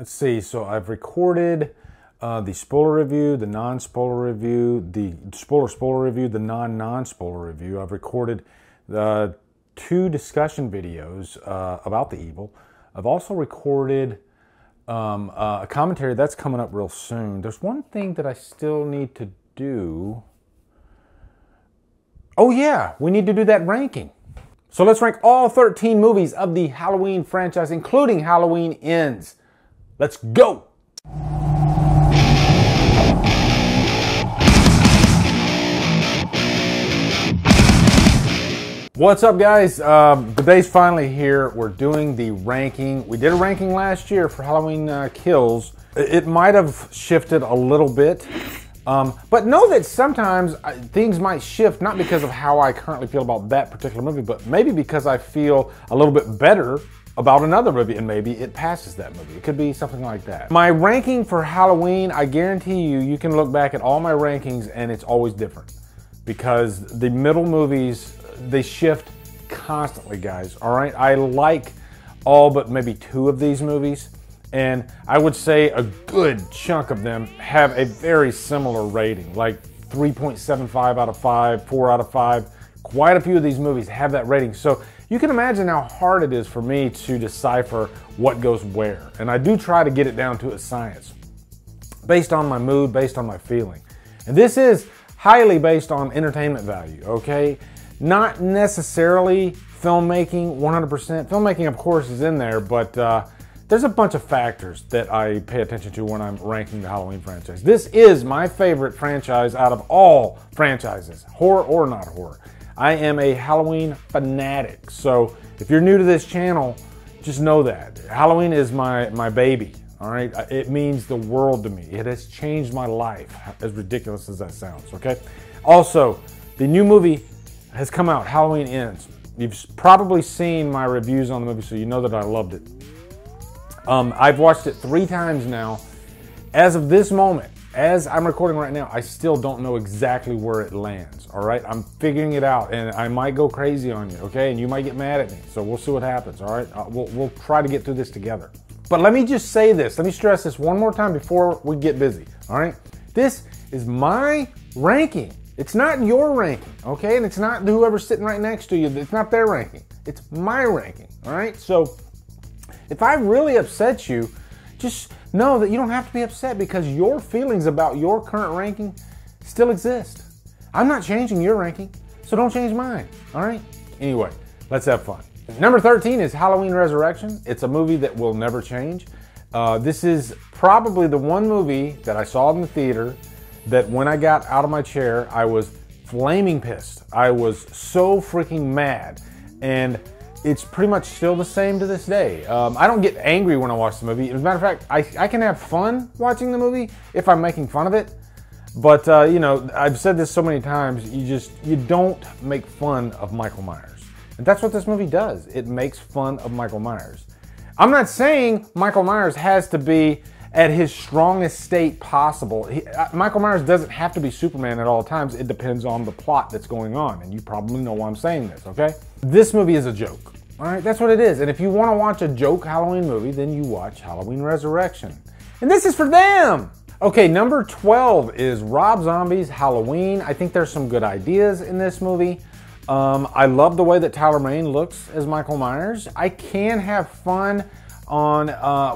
Let's see, so I've recorded the spoiler review, the non-spoiler review, the spoiler review, the non-spoiler review. I've recorded 2 discussion videos about the evil. I've also recorded a commentary that's coming up real soon. There's one thing that I still need to do. Oh yeah, we need to do that ranking. So let's rank all 13 movies of the Halloween franchise, including Halloween Ends. Let's go! What's up, guys? The day's finally here. We're doing the ranking. We did a ranking last year for Halloween Kills. It might have shifted a little bit, but know that sometimes things might shift, not because of how I currently feel about that particular movie, but maybe because I feel a little bit better about another movie, and maybe it passes that movie. It could be something like that. My ranking for Halloween, I guarantee you can look back at all my rankings and it's always different. Because the middle movies, they shift constantly, guys, all right? I like all but maybe 2 of these movies, and I would say a good chunk of them have a very similar rating, like 3.75 out of 5, 4 out of 5. Quite a few of these movies have that rating. So you can imagine how hard it is for me to decipher what goes where. And I do try to get it down to a science, based on my mood, based on my feeling. And this is highly based on entertainment value, okay? Not necessarily filmmaking 100%. Filmmaking, of course, is in there, but there's a bunch of factors that I pay attention to when I'm ranking the Halloween franchise. This is my favorite franchise out of all franchises, horror or not horror. I am a Halloween fanatic, so if you're new to this channel, just know that. Halloween is my baby, all right? It means the world to me. It has changed my life, as ridiculous as that sounds, okay? Also, the new movie has come out, Halloween Ends. You've probably seen my reviews on the movie, so you know that I loved it. I've watched it 3 times now. As of this moment, as I'm recording right now, I still don't know exactly where it lands, all right? I'm figuring it out, and I might go crazy on you, okay? And you might get mad at me, so we'll see what happens, all right? We'll try to get through this together. But let me just say this. Let me stress this one more time before we get busy, all right? This is my ranking. It's not your ranking, okay? And it's not whoever's sitting right next to you. It's not their ranking. It's my ranking, all right? So if I really upset you, just know that you don't have to be upset, because your feelings about your current ranking still exist. I'm not changing your ranking, so don't change mine, all right? Anyway, let's have fun. Number 13 is Halloween Resurrection. It's a movie that will never change. This is probably the one movie that I saw in the theater that when I got out of my chair, I was flaming pissed. I was so freaking mad. And it's pretty much still the same to this day. I don't get angry when I watch the movie. As a matter of fact, I can have fun watching the movie if I'm making fun of it. But, you know, I've said this so many times, you don't make fun of Michael Myers. And that's what this movie does. It makes fun of Michael Myers. I'm not saying Michael Myers has to be at his strongest state possible. Michael Myers doesn't have to be Superman at all times. It depends on the plot that's going on. And you probably know why I'm saying this, okay? This movie is a joke. All right, that's what it is. And if you want to watch a joke Halloween movie, then you watch Halloween Resurrection. And this is for them! Okay, number 12 is Rob Zombie's Halloween. I think there's some good ideas in this movie. I love the way that Tyler Mane looks as Michael Myers. I can have fun on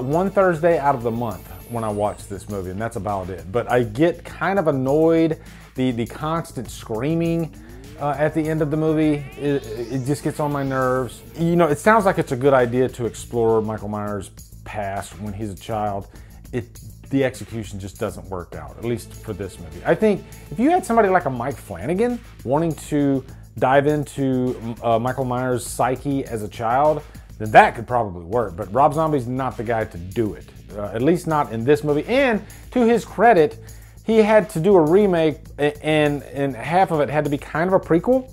one Thursday out of the month when I watch this movie, and that's about it. But I get kind of annoyed, the constant screaming at the end of the movie, it just gets on my nerves. You know, it sounds like it's a good idea to explore Michael Myers' past when he's a child. The execution just doesn't work out, at least for this movie. I think if you had somebody like a Mike Flanagan wanting to dive into Michael Myers' psyche as a child, then that could probably work. But Rob Zombie's not the guy to do it, at least not in this movie. And to his credit, he had to do a remake, and half of it had to be kind of a prequel.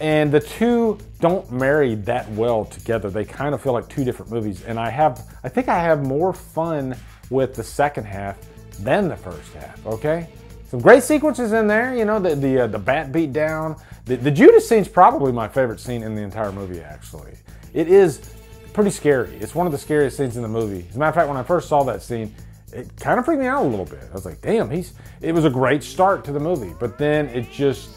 And the two don't marry that well together. They kind of feel like 2 different movies. And I think I have more fun with the second half than the first half, okay? Some great sequences in there, you know, the bat beat down. The Judas scene's probably my favorite scene in the entire movie, actually. It is pretty scary. It's one of the scariest scenes in the movie. As a matter of fact, when I first saw that scene, it kind of freaked me out a little bit. I was like, damn, it was a great start to the movie, but then it just,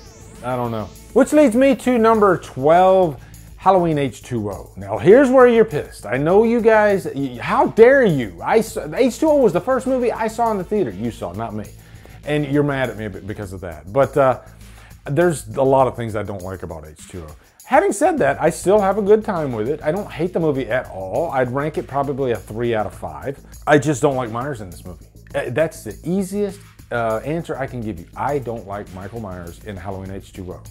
I don't know. Which leads me to number 12, Halloween H2o. Now, here's where you're pissed. I know you guys, how dare you? H2o was the first movie I saw in the theater. You saw, not me. And you're mad at me because of that. But there's a lot of things I don't like about H2o. Having said that, I still have a good time with it. I don't hate the movie at all. I'd rank it probably a 3 out of 5. I just don't like Myers in this movie. That's the easiest answer I can give you. I don't like Michael Myers in Halloween H2o.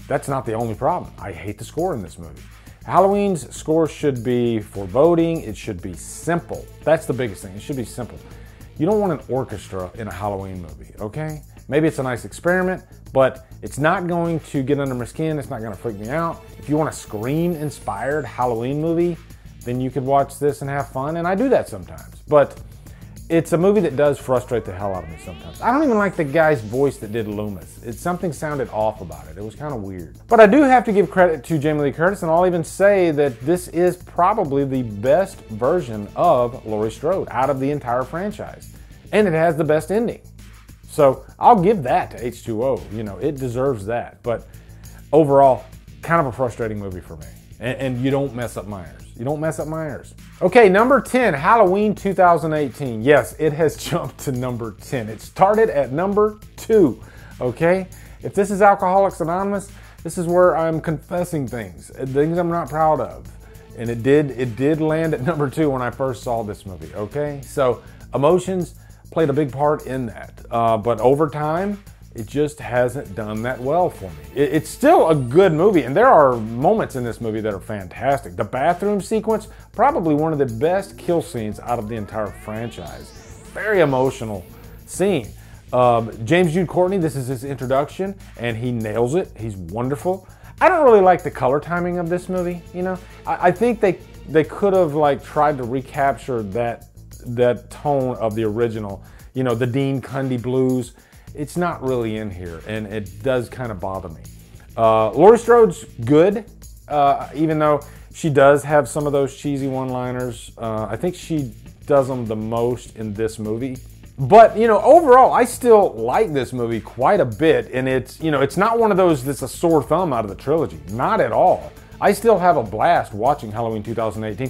That's not the only problem. I hate the score in this movie. Halloween's score should be foreboding. It should be simple. That's the biggest thing. It should be simple. You don't want an orchestra in a Halloween movie, okay? Maybe it's a nice experiment, but it's not going to get under my skin. It's not going to freak me out. If you want a Scream-inspired Halloween movie, then you could watch this and have fun, and I do that sometimes. But it's a movie that does frustrate the hell out of me sometimes. I don't even like the guy's voice that did Loomis. Something sounded off about it. It was kind of weird. But I do have to give credit to Jamie Lee Curtis, and I'll even say that this is probably the best version of Laurie Strode out of the entire franchise. And it has the best ending. So I'll give that to H2o. You know, it deserves that. But overall, kind of a frustrating movie for me. And you don't mess up Myers. You don't mess up Myers. Okay, number 10, Halloween 2018. Yes, it has jumped to number 10. It started at number 2, okay? If this is Alcoholics Anonymous, this is where I'm confessing things I'm not proud of. And it did land at number 2 when I first saw this movie, okay? So emotions played a big part in that. But over time, it just hasn't done that well for me. It's still a good movie, and there are moments in this movie that are fantastic. The bathroom sequence, probably one of the best kill scenes out of the entire franchise. Very emotional scene. James Jude Courtney, this is his introduction, and he nails it. He's wonderful. I don't really like the color timing of this movie, you know. I think they could have like tried to recapture that tone of the original, you know, the Dean Cundy blues. It's not really in here, and it does kind of bother me. Laurie Strode's good, even though she does have some of those cheesy one-liners. I think she does them the most in this movie. But, you know, overall, I still like this movie quite a bit, and it's, you know, it's not one of those that's a sore thumb out of the trilogy. Not at all. I still have a blast watching Halloween 2018.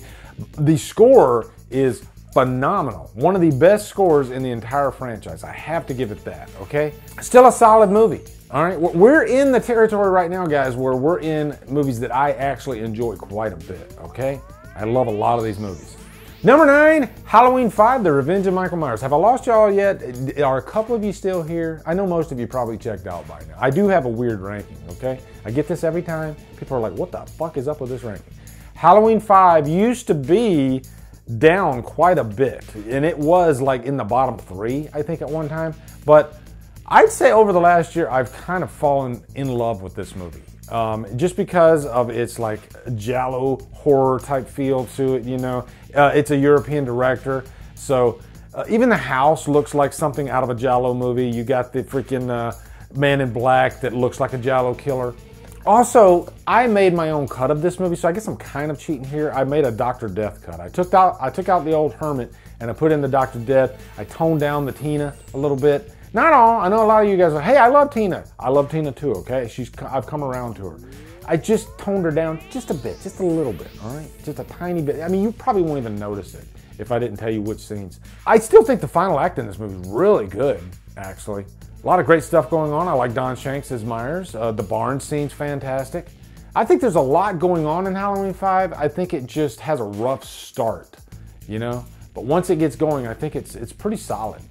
The score is phenomenal. One of the best scores in the entire franchise. I have to give it that, okay? Still a solid movie, all right? We're in the territory right now, guys, where we're in movies that I actually enjoy quite a bit, okay? I love a lot of these movies. Number 9, Halloween 5, The Revenge of Michael Myers. Have I lost y'all yet? Are a couple of you still here? I know most of you probably checked out by now. I do have a weird ranking, okay? I get this every time. People are like, what the fuck is up with this ranking? Halloween 5 used to be down quite a bit, and it was like in the bottom 3, I think, at one time. But I'd say over the last year, I've kind of fallen in love with this movie. Just because of its like giallo horror type feel to it, you know. It's a European director, so even the house looks like something out of a giallo movie. You got the freaking man in black that looks like a giallo killer. Also, I made my own cut of this movie, so I guess I'm kind of cheating here. I made a Dr. Death cut. I took out the old Hermit and I put in the Dr. Death. I toned down the Tina a little bit. Not all. I know a lot of you guys are, hey, I love Tina. I love Tina too, okay? I've come around to her. I just toned her down just a bit, just a little bit, all right? Just a tiny bit. I mean, you probably won't even notice it if I didn't tell you which scenes. I still think the final act in this movie is really good, actually. A lot of great stuff going on. I like Don Shanks as Myers. The barn scene's fantastic. I think there's a lot going on in Halloween 5. I think it just has a rough start, you know? But once it gets going, I think it's pretty solid.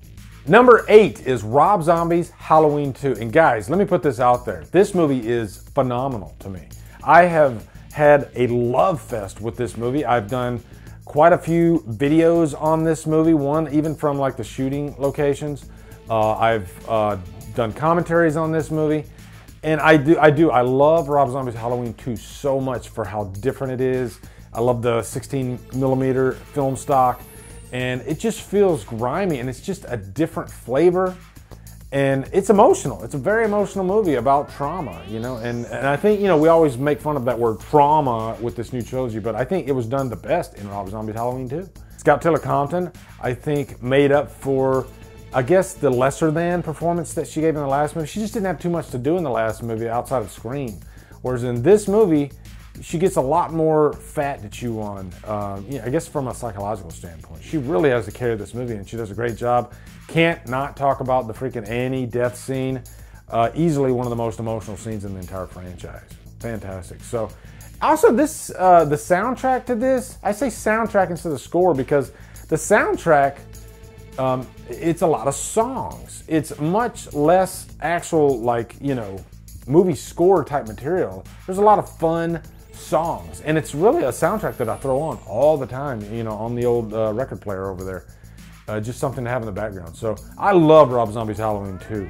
Number 8 is Rob Zombie's Halloween 2. And guys, let me put this out there. This movie is phenomenal to me. I have had a love fest with this movie. I've done quite a few videos on this movie, one even from like the shooting locations. I've done commentaries on this movie. And I love Rob Zombie's Halloween 2 so much for how different it is. I love the 16mm film stock. And it just feels grimy, and it's just a different flavor. And it's emotional. It's a very emotional movie about trauma, you know. And I think, you know, we always make fun of that word trauma with this new trilogy, but I think it was done the best in Rob Zombie's Halloween 2. Scout Taylor Compton, I think, made up for, I guess, the lesser than performance that she gave in the last movie. She just didn't have too much to do in the last movie outside of scream. Whereas in this movie, she gets a lot more fat to chew on, you know, I guess from a psychological standpoint. She really has to carry this movie, and she does a great job. Can't not talk about the freaking Annie death scene. Easily one of the most emotional scenes in the entire franchise. Fantastic. So, also this, the soundtrack to this, I say soundtrack instead of score because the soundtrack, it's a lot of songs. It's much less actual, like, you know, movie score type material. There's a lot of fun songs, and it's really a soundtrack that I throw on all the time, you know, on the old record player over there. Just something to have in the background. So I love Rob Zombie's Halloween 2.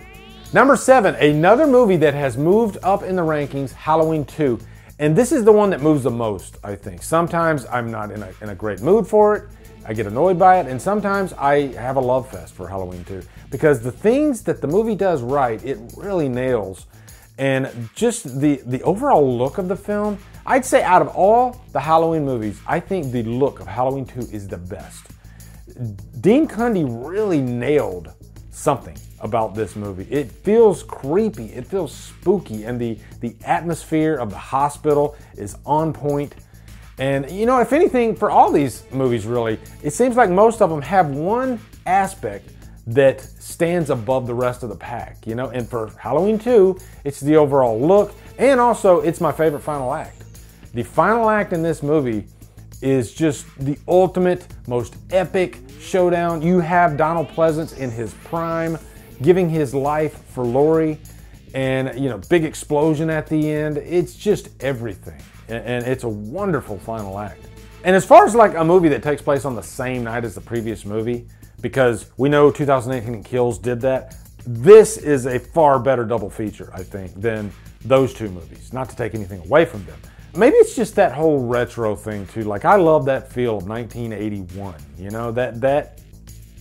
Number 7, another movie that has moved up in the rankings, Halloween 2. And this is the one that moves the most, I think. Sometimes I'm not in a great mood for it. I get annoyed by it. And sometimes I have a love fest for Halloween 2. Because the things that the movie does right, it really nails. And just the overall look of the film, I'd say out of all the Halloween movies, I think the look of Halloween 2 is the best. Dean Cundey really nailed something about this movie. It feels creepy, it feels spooky, and the atmosphere of the hospital is on point. And you know, if anything, for all these movies really, it seems like most of them have one aspect that stands above the rest of the pack, you know? And for Halloween 2, it's the overall look, and also it's my favorite final act. The final act in this movie is just the ultimate, most epic showdown. You have Donald Pleasance in his prime, giving his life for Laurie, and you know, big explosion at the end. It's just everything, and it's a wonderful final act. And as far as like a movie that takes place on the same night as the previous movie, because we know 2018 Kills did that, this is a far better double feature, I think, than those two movies. Not to take anything away from them. Maybe it's just that whole retro thing too. Like, I love that feel of 1981. You know, that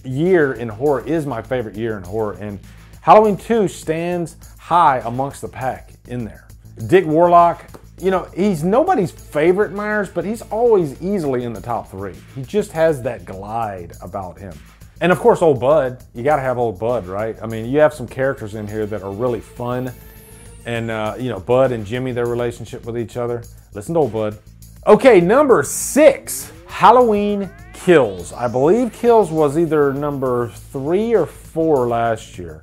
year in horror is my favorite year in horror, and Halloween 2 stands high amongst the pack in there. Dick Warlock, you know, he's nobody's favorite Myers, but he's always easily in the top 3. He just has that glide about him. And of course, Old Bud. You gotta have Old Bud, right? I mean, you have some characters in here that are really fun. And, you know, Bud and Jimmy, their relationship with each other. Listen to Old Bud. Okay, number 6, Halloween Kills. I believe Kills was either number 3 or 4 last year.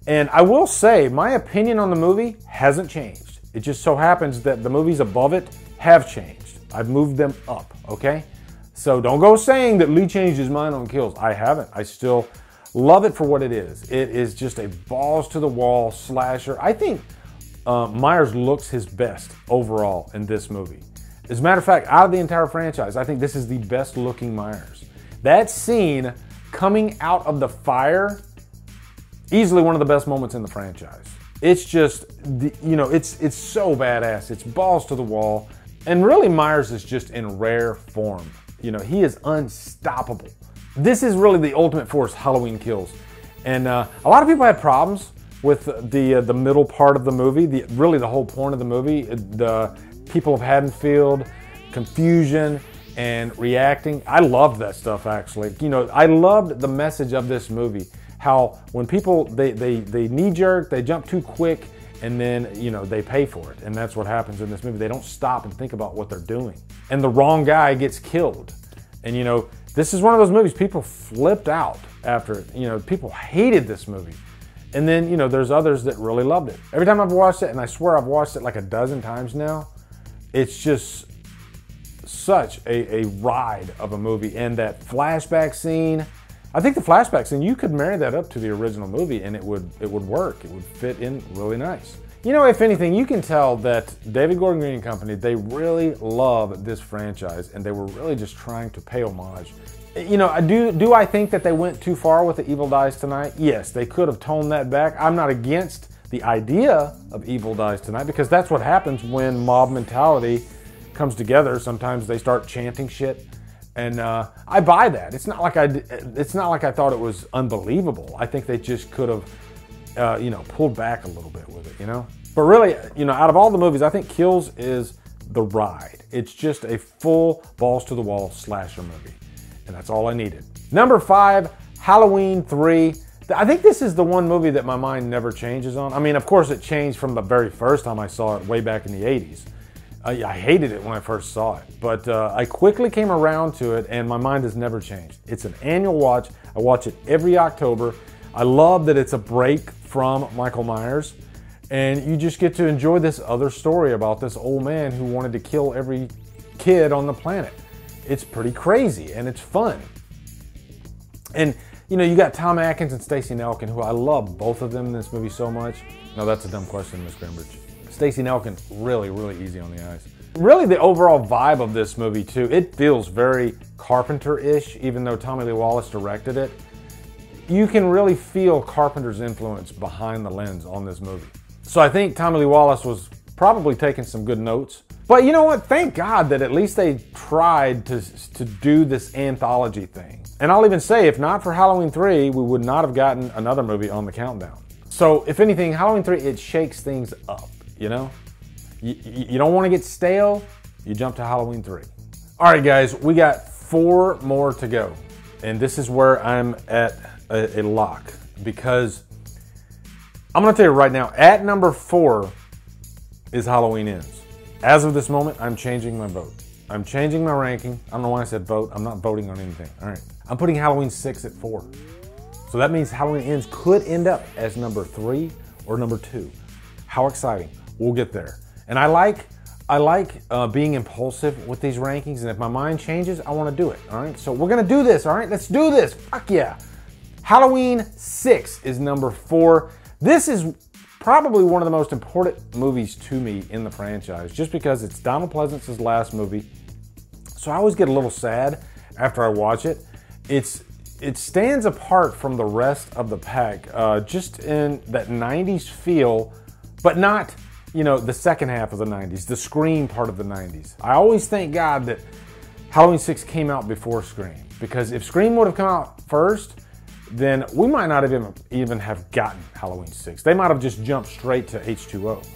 And I will say, my opinion on the movie hasn't changed. It just so happens that the movies above it have changed. I've moved them up, okay? So don't go saying that Lee changed his mind on Kills. I haven't. I still love it for what it is. It is just a balls-to-the-wall slasher. I think Myers looks his best overall in this movie. As a matter of fact, out of the entire franchise, I think this is the best looking Myers. That scene coming out of the fire, easily one of the best moments in the franchise. It's just, you know, it's so badass. It's balls to the wall. And really, Myers is just in rare form. You know, he is unstoppable. This is really the ultimate force, Halloween Kills. And a lot of people had problems with the middle part of the movie, really the whole point of the movie, the people of Haddonfield, confusion and reacting. I loved that stuff, actually. You know, I loved the message of this movie, how when people, they knee-jerk, they jump too quick, and then, you know, they pay for it. And that's what happens in this movie. They don't stop and think about what they're doing. And the wrong guy gets killed. And, you know, this is one of those movies people flipped out after it. You know, people hated this movie. And then, you know, there's others that really loved it. Every time I've watched it, and I swear I've watched it like a dozen times now, it's just such a ride of a movie. And that flashback scene, I think the flashback scene, you could marry that up to the original movie and it would work. It would fit in really nice. You know, if anything, you can tell that David Gordon Green and Company, they really love this franchise, and they were really just trying to pay homage. You know, do I think that they went too far with The Evil Dies Tonight? Yes, they could have toned that back. I'm not against the idea of Evil Dies Tonight, because that's what happens when mob mentality comes together. Sometimes they start chanting shit, and I buy that. It's not like I thought it was unbelievable. I think they just could have pulled back a little bit with it, But really, out of all the movies, I think Kills is the ride. It's just a full balls-to-the-wall slasher movie. And that's all I needed. Number 5, Halloween 3. I think this is the one movie that my mind never changes on. I mean, of course, it changed from the very first time I saw it way back in the 80s. I hated it when I first saw it, but I quickly came around to it, and my mind has never changed. It's an annual watch. I watch it every October. I love that it's a break from Michael Myers, and you just get to enjoy this other story about this old man who wanted to kill every kid on the planet. It's pretty crazy, and it's fun. And, you got Tom Atkins and Stacey Nelkin, who I love both of them in this movie so much. No, that's a dumb question, Miss Grimbridge. Stacey Nelkin, really, really easy on the eyes. Really, the overall vibe of this movie, too, it feels very Carpenter-ish, even though Tommy Lee Wallace directed it. You can really feel Carpenter's influence behind the lens on this movie. So I think Tommy Lee Wallace was probably taking some good notes. But you know what? Thank God that at least they tried to do this anthology thing. And I'll even say, if not for Halloween 3, we would not have gotten another movie on the countdown. So if anything, Halloween 3, it shakes things up. You don't want to get stale, you jump to Halloween 3. All right, guys, we got 4 more to go. And this is where I'm at a lock, because I'm going to tell you right now, at number 4 is Halloween Ends. As of this moment, I'm changing my vote. I'm changing my ranking. I don't know why I said vote. I'm not voting on anything. All right. I'm putting Halloween 6 at 4. So that means Halloween Ends could end up as number 3 or number 2. How exciting. We'll get there. And I like being impulsive with these rankings, and if my mind changes, I want to do it, all right? So we're going to do this, all right? Let's do this. Fuck yeah. Halloween 6 is number 4. This is probably one of the most important movies to me in the franchise, just because it's Donald Pleasence's last movie. So I always get a little sad after I watch it. It stands apart from the rest of the pack, just in that 90s feel, but not the second half of the 90s, the Scream part of the 90s. I always thank God that Halloween 6 came out before Scream, because if Scream would have come out first, then we might not have even have gotten Halloween 6. They might have just jumped straight to H2o.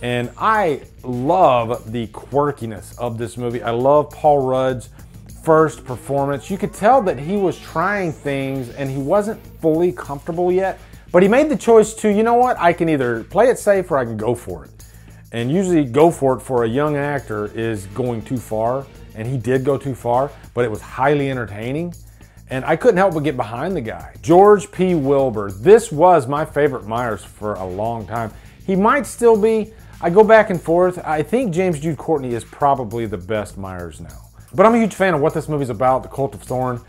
And I love the quirkiness of this movie. I love Paul Rudd's first performance. You could tell that he was trying things and he wasn't fully comfortable yet, but he made the choice to, you know what, I can either play it safe or I can go for it. And usually go for it for a young actor is going too far, and he did go too far, but it was highly entertaining. And I couldn't help but get behind the guy. George P. Wilbur. This was my favorite Myers for a long time. He might still be. I go back and forth. I think James Jude Courtney is probably the best Myers now. But I'm a huge fan of what this movie's about, the Cult of Thorn.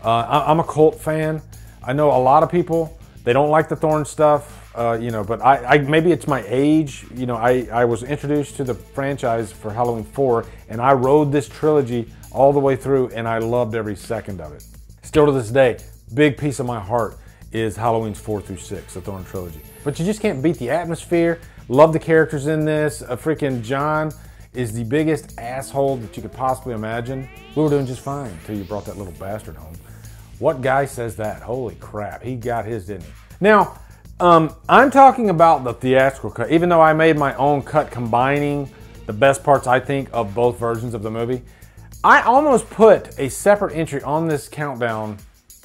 I'm a Cult fan. I know a lot of people, they don't like the Thorn stuff, but I maybe it's my age. I was introduced to the franchise for Halloween 4, and I rode this trilogy all the way through, and I loved every second of it. Still to this day, big piece of my heart is Halloween's 4 through 6, the Thorn trilogy. But you just can't beat the atmosphere. Love the characters in this. Freaking John is the biggest asshole that you could possibly imagine. We were doing just fine until you brought that little bastard home. What guy says that? Holy crap, he got his, didn't he? Now, I'm talking about the theatrical cut, even though I made my own cut combining the best parts, I think, of both versions of the movie. I almost put a separate entry on this countdown,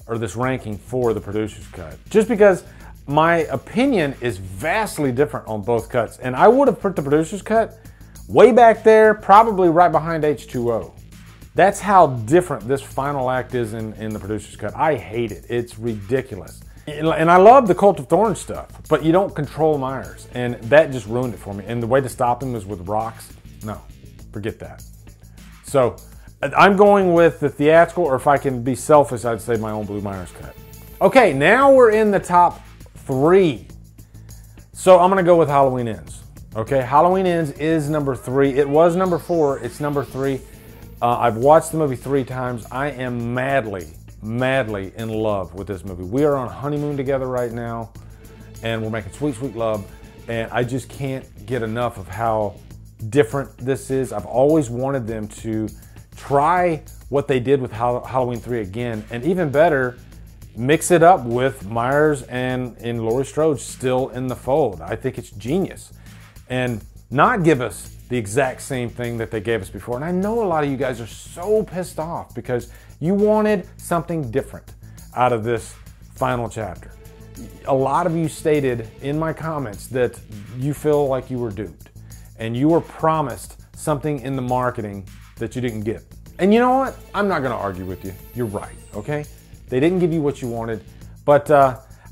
or this ranking, for the producer's cut, just because my opinion is vastly different on both cuts. And I would have put the producer's cut way back there, probably right behind H2o. That's how different this final act is in the producer's cut. I hate it. It's ridiculous. And I love the Cult of Thorn stuff, but you don't control Myers, and that just ruined it for me. And the way to stop him is with rocks. No, forget that. So I'm going with the theatrical, or if I can be selfish, I'd say my own Blue Myers cut. Okay, now we're in the top 3. So I'm gonna go with Halloween Ends. Okay, Halloween Ends is number 3. It was number 4, it's number 3. I've watched the movie 3 times. I am madly in love with this movie. We are on honeymoon together right now, and we're making sweet, sweet love, and I just can't get enough of how different this is. I've always wanted them to try what they did with Halloween 3 again, and even better, mix it up with Myers and Laurie Strode still in the fold. I think it's genius. And not give us the exact same thing that they gave us before. And I know a lot of you guys are so pissed off because you wanted something different out of this final chapter. A lot of you stated in my comments that you feel like you were duped and you were promised something in the marketing that you didn't get. And you know what? I'm not going to argue with you. You're right, okay? They didn't give you what you wanted, but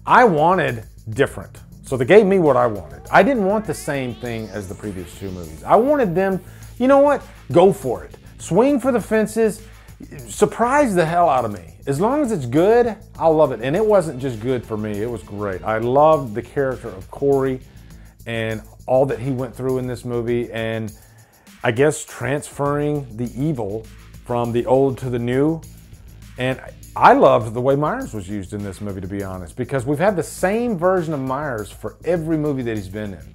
I wanted different. So they gave me what I wanted. I didn't want the same thing as the previous two movies. I wanted them, you know what? Go for it. Swing for the fences. Surprise the hell out of me. As long as it's good, I'll love it. And it wasn't just good for me. It was great. I loved the character of Corey and all that he went through in this movie. And I guess transferring the evil from the old to the new. And I loved the way Myers was used in this movie, to be honest, because we've had the same version of Myers for every movie that he's been in.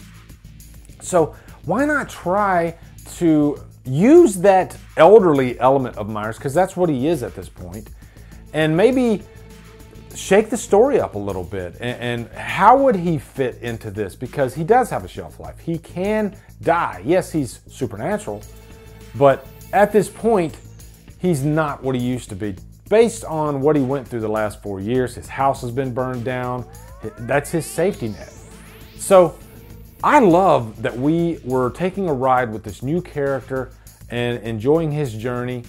So why not try to use that elderly element of Myers, because that's what he is at this point, and maybe shake the story up a little bit. And how would he fit into this? Because he does have a shelf life. He can die. Yes, he's supernatural, but at this point, he's not what he used to be. Based on what he went through the last 4 years, his house has been burned down. That's his safety net. So I love that we were taking a ride with this new character and enjoying his journey.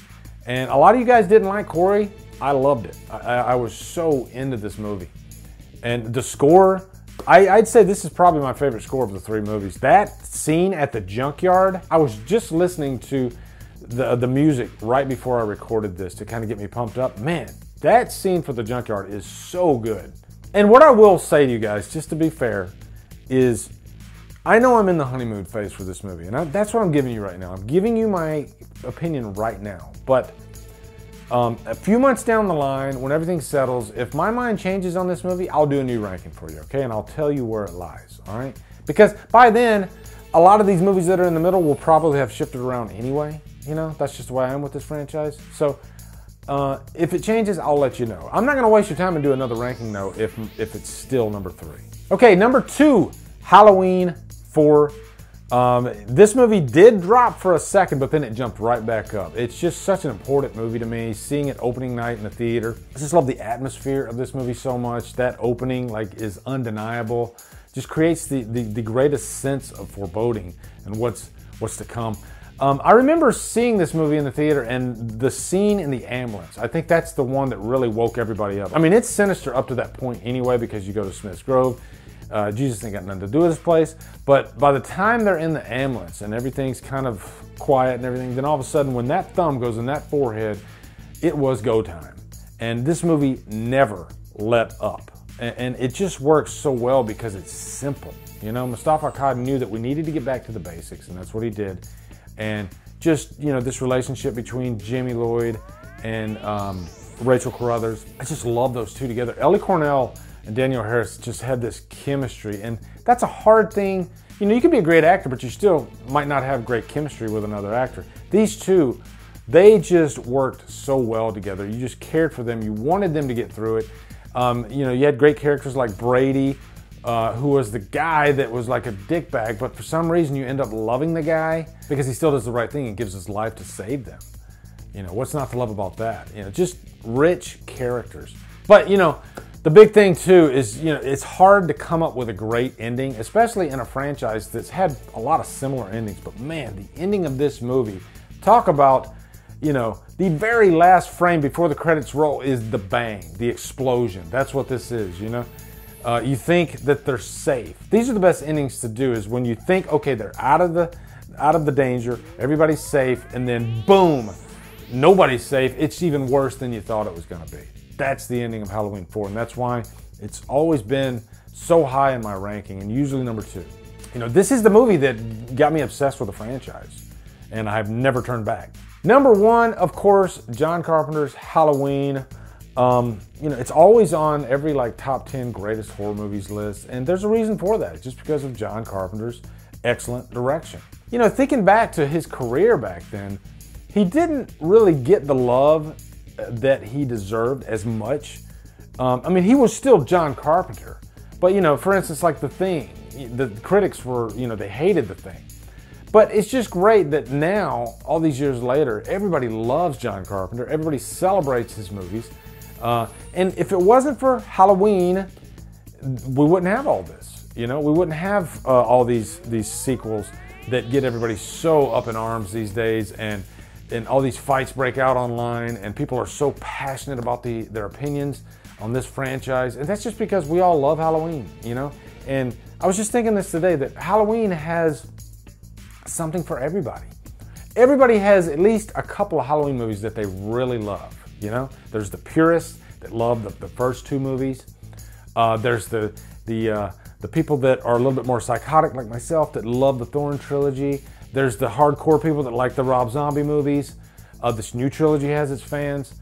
And a lot of you guys didn't like Corey. I loved it. I was so into this movie. And the score, I'd say this is probably my favorite score of the three movies. That scene at the junkyard, I was just listening to the music right before I recorded this to kind of get me pumped up. Man, that scene for the junkyard is so good. And what I will say to you guys, just to be fair, is I know I'm in the honeymoon phase for this movie, and that's what I'm giving you right now. I'm giving you my opinion right now. But a few months down the line, when everything settles, if my mind changes on this movie, I'll do a new ranking for you, okay? And I'll tell you where it lies, all right? Because by then, a lot of these movies that are in the middle will probably have shifted around anyway. You know, that's just the way I am with this franchise. So if it changes, I'll let you know. I'm not going to waste your time and do another ranking, though, if it's still number 3. Okay, number 2, Halloween 4. This movie did drop for a second, but then it jumped right back up. It's just such an important movie to me. Seeing it opening night in the theater. I just love the atmosphere of this movie so much. That opening is undeniable. Just creates the greatest sense of foreboding and what's to come. I remember seeing this movie in the theater and the scene in the ambulance. I think that's the one that really woke everybody up. I mean, it's sinister up to that point anyway because you go to Smith's Grove. Jesus ain't got nothing to do with this place. But by the time they're in the ambulance and everything's kind of quiet and everything, then all of a sudden when that thumb goes in that forehead, it was go time. And this movie never let up. And it just works so well because it's simple. You know, Moustapha Akkad knew that we needed to get back to the basics, and that's what he did. And just, you know, this relationship between Jamie Lloyd and Rachel Carruthers, I just love those two together. Ellie Cornell and Danielle Harris just had this chemistry, and that's a hard thing. You know, you can be a great actor, but you still might not have great chemistry with another actor. These two, they just worked so well together. You just cared for them. You wanted them to get through it. You know, you had great characters like Brady, who was the guy that was like a dickbag, but for some reason you end up loving the guy because he still does the right thing and gives his life to save them. You know, what's not to love about that? You know, just rich characters. But, you know, the big thing too is, you know, it's hard to come up with a great ending, especially in a franchise that's had a lot of similar endings. But man, the ending of this movie, talk about, you know, the very last frame before the credits roll is the bang, the explosion. That's what this is, you know. You think that they're safe. These are the best endings to do, is when you think, okay, they're out of the danger, everybody's safe, and then boom, nobody's safe. It's even worse than you thought it was going to be. That's the ending of Halloween 4, and that's why it's always been so high in my ranking, and usually number 2. You know, this is the movie that got me obsessed with the franchise, and I've never turned back. Number 1, of course, John Carpenter's Halloween. You know, it's always on every top 10 greatest horror movies list, and there's a reason for that. It's just because of John Carpenter's excellent direction. You know, thinking back to his career back then, he didn't really get the love that he deserved as much I mean, he was still John Carpenter. But, you know, for instance, like The Thing, the critics were, you know, they hated The Thing. But it's just great that now, all these years later, everybody loves John Carpenter. Everybody celebrates his movies. And if it wasn't for Halloween, we wouldn't have all this. You know, we wouldn't have all these sequels that get everybody so up in arms these days, and all these fights break out online, and people are so passionate about their opinions on this franchise. And that's just because we all love Halloween, you know? And I was just thinking this today, that Halloween has something for everybody. Everybody has at least a couple of Halloween movies that they really love, you know? There's the purists that love the first two movies. There's the people that are a little bit more psychotic like myself that love the Thorn trilogy. There's the hardcore people that like the Rob Zombie movies. This new trilogy has its fans.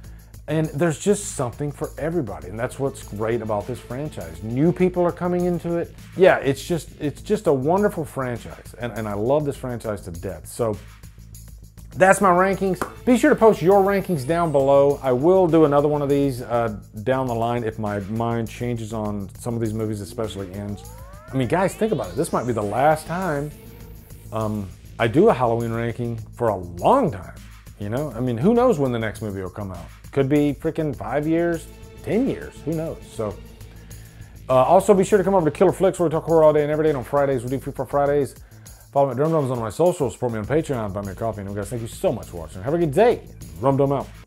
And there's just something for everybody. And that's what's great about this franchise. New people are coming into it. Yeah, it's just a wonderful franchise. And I love this franchise to death. So that's my rankings. Be sure to post your rankings down below. I will do another one of these down the line if my mind changes on some of these movies, especially Ends. I mean, guys, think about it. This might be the last time I do a Halloween ranking for a long time. You know, I mean, who knows when the next movie will come out? Could be freaking 5 years, 10 years, who knows? So, also be sure to come over to Killer Flicks, where we talk horror all day and every day. And on Fridays, we do Free for Fridays. Follow me at Drumdums on my socials, support me on Patreon, buy me a coffee. And guys, thank you so much for watching. Have a good day. Drumdum out.